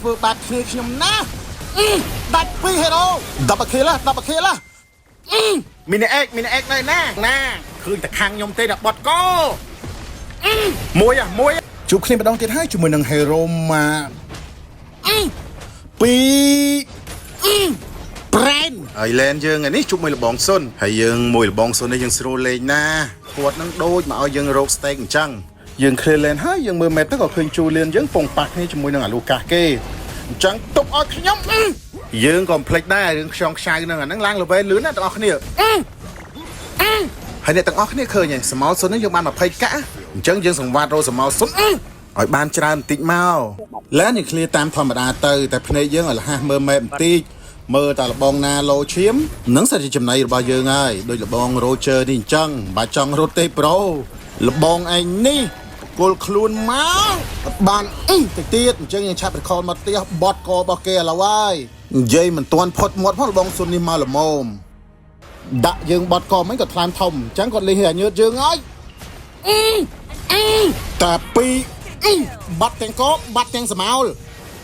ធ្វើបាបគ្នាខ្ញុំណាដាច់ពីហេរ៉ូ10បខេឡាមីនីអេកនៅណាឃើញតែខាងខ្ញុំទេដល់បត់កោមួយជួបគ្នាម្ដងទៀតហើយជាមួយនឹងហេរ៉ូម៉ាពីប្រែនហើយឡែនយើងនេះជួបមួយលបងសុនហើយយើងមួយលបងសុននេះយើងស្រួលលេងណាគាត់នឹងដូចមកឲ្យយើងរកស្តេកអញ្ចឹងយើងឃ្លៀនឡែនហើយយើងមើលម៉េបទៅក៏ឃើញជូលៀនយើងពងប៉ះគ្នាជាមួយនឹងអាលូកាសគេអញ្ចឹងទុកឲ្យខ្ញុំយើងក៏ភ្លេចដែររឿងខ្យងខ្ចៅនឹងអាហ្នឹងឡើងល្វែងលឿនណាស់ទាំងអស់គ្នាហើយអ្នកទាំងអស់គ្នាឃើញហើយសមោលសុននេះយើងបាន20កាក់អញ្ចឹងយើងសង្វាតរកសមោលសុនឲ្យបានច្រើនបន្តិចមកឡែនយើងឃ្លៀតាមធម្មតាទៅតែភ្នែកយើងឲ្យលះមើលម៉េបបន្តិចមើលតែលបងណាឡូឈាមនឹងសិតជាចំណៃរបស់យើងហើយដូចលបងរ៉ូជើនេះអញ្ចឹងបើចង់រត់ទេប្រូលបងឯងនេះគល់ខ្លួនមកបានតិចទៀតអញ្ចឹងយើងឆាប់រខលមកផ្ទះបត់ករបស់គេឥឡូវហើយនិយាយមិនទាន់ផុតមាត់ផងលបងសុននេះមកល្មមដាក់យើងបត់កមិនក៏ថ្លើមធំអញ្ចឹងគាត់លេងឲ្យញើតយើងហើយតែពីបាត់ទាំងកបាត់ទាំងសមោល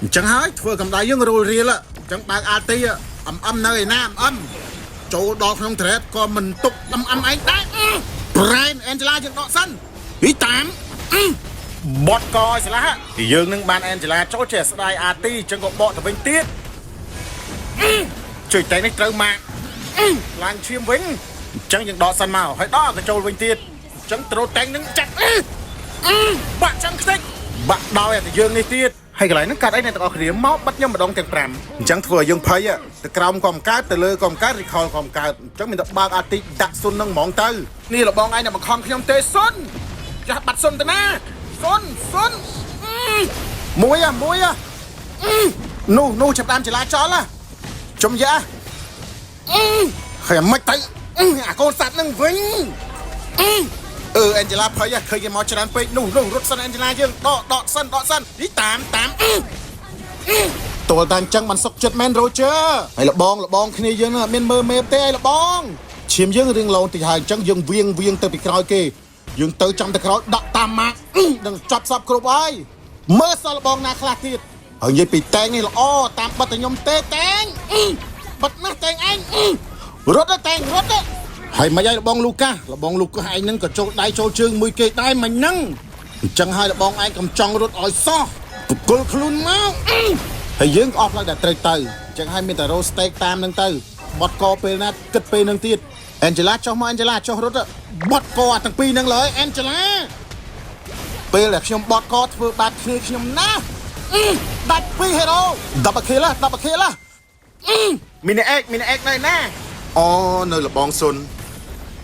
អញ្ចឹងហើយធ្វើកំដៅយើងរួលរៀលអញ្ចឹងបើកអាទីអឹមនៅឯណាអឹមចូលដល់ក្នុងត្រេតក៏មិនទុកអឹមឯងដែរប្រែនអេនជេឡាយើងដកសិនពីតាមបត់កឲ្យស្លាស់យើងនឹងបានអេនជេឡាចូលចេះស្ដាយអាទីអញ្ចឹងក៏បកទៅវិញទៀតជួយតែនេះត្រូវមកឡើងឈាមវិញអញ្ចឹងយើងដកសិនមកហើយដកទៅចូលវិញទៀតអញ្ចឹងត្រូតែងនឹងចាក់បាក់ចឹងខ្ទេចបាក់ដោយតែយើងនេះទៀតហើយកន្លែងហ្នឹងកាត់អីអ្នកទាំងអស់គ្នាមកបាត់ខ្ញុំម្ដងទាំង5អញ្ចឹងធ្វើឲ្យយើងភ័យទៅក្រោមក៏មិនកើតទៅលើក៏មិនកើតរីខលក៏មិនកើតអញ្ចឹងមានតែបើកអាទីដាក់សុននឹងហ្មងទៅនេះលបងឯងអ្នកបង្ខំខ្ញុំទេសុនចាស់បាត់សុនទៅណាសុនមួយនោះចាប់ដើមចលាចលចំយ៉ាហើយមិនទៅអាកូនសัตว์នឹងវិញអេនជេឡាភ័យឃើញគេមកច្រើនពេកនោះរត់សិនអេនជេឡាយើងដកសិននេះតាមតួលតាអញ្ចឹងបានសុកចិត្តមែនរ៉ូជើហើយលបងគ្នាយើងអត់មានមើលមេបទេឯលបងឈាមយើងរឿងឡូនតិចហើយអញ្ចឹងយើងវៀងទៅពីក្រោយគេយើងទៅចាំទៅក្រោយដាក់តាមម៉ាក់នឹងចាប់សពគ្រប់ហើយមើលសល់បងណាខ្លះទៀតហើយនិយាយពីតែងនេះល្អតាមបတ်តែខ្ញុំទេតែងបတ်ណាស់តែងឯងរត់តែងរត់ហើយមិនឲ្យលបងលូកាសឯងហ្នឹងក៏ចូលដៃចូលជើងមួយគេដែរមិញហ្នឹងអញ្ចឹងហើយលបងឯងកំចង់រត់ឲ្យសោះបកុលខ្លួនមកហើយយើងក៏អស់ផ្លូវដែលត្រូវទៅអញ្ចឹងហើយមានតែរ៉ូស្តេកតាមហ្នឹងទៅបត់កពេលណាគិតពេលហ្នឹងទៀតអេនជេឡាចុះមកអេនជេឡាចុះរត់បត់កទាំងពីរហ្នឹងលើអេនជេឡាពេលដែលខ្ញុំបត់កធ្វើបាបគ្នាខ្ញុំណាដាច់ពីហេរ៉ូ10បខេឡាមីនីអេកនៅណាអូនៅលបងសុន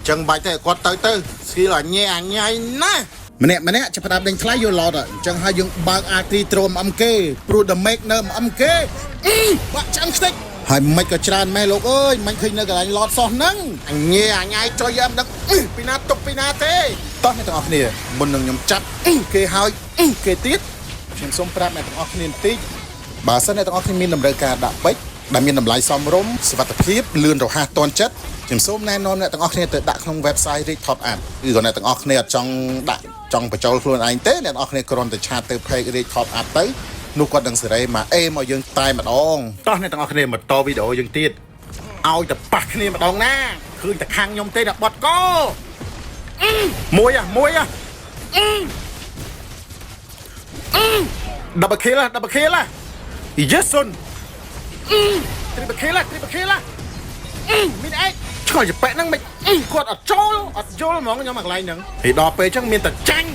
ចឹងបាច់តែគាត់ទៅស្គីលអញញ៉ៃណាម្នាក់ចាប់ផ្ដើមដេញថ្លៃយកឡតអញ្ចឹងហើយយើងបើកអាទីត្រូមគេព្រោះ damage នៅគេបាក់ចាំខ្ទេចហើយមិនក៏ច្រើនម៉ែលោកអើយមិនឃើញនៅកន្លែងឡតសោះហ្នឹងអញញ៉ៃចុយអឹមដឹងពីណាទុកពីណាទេតោះអ្នកទាំងអស់គ្នាមុននឹងខ្ញុំចាប់គេហើយគេទៀតខ្ញុំសូមប្រាប់អ្នកទាំងអស់គ្នាបន្តិចបើសិនអ្នកទាំងអស់គ្នាមានតម្រូវការដាក់ពេជ្រដែលមានតម្លៃសមរម្យសុវត្ថិភាពលឿនរហ័សទាន់ចិត្តខ្ញុំសូមណែនាំអ្នកទាំងអស់គ្នាទៅដាក់ក្នុង website Rig Top Up គឺគាត់អ្នកទាំងអស់គ្នាអត់ចង់បញ្ចូលខ្លួនឯងទេអ្នកទាំងអស់គ្នាគ្រាន់តែឆាតទៅ page Rig Top Up ទៅនោះគាត់នឹងសេរីមកមកយើងតែម្ដងតោះអ្នកទាំងអស់គ្នាមកតវីដេអូយើងទៀតឲ្យតែប៉ះគ្នាម្ដងណាឃើញតែខាងខ្ញុំទេដល់បត់កោមួយ10បខេឡាយេសុន3បខេឡាមានអេឆ្កល់ចប៉ែហ្នឹងមិនគាត់អត់ចូលអត់យល់ហ្មងខ្ញុំមកកន្លែងហ្នឹងហើយដល់ពេលអញ្ចឹងមានតែចាញ់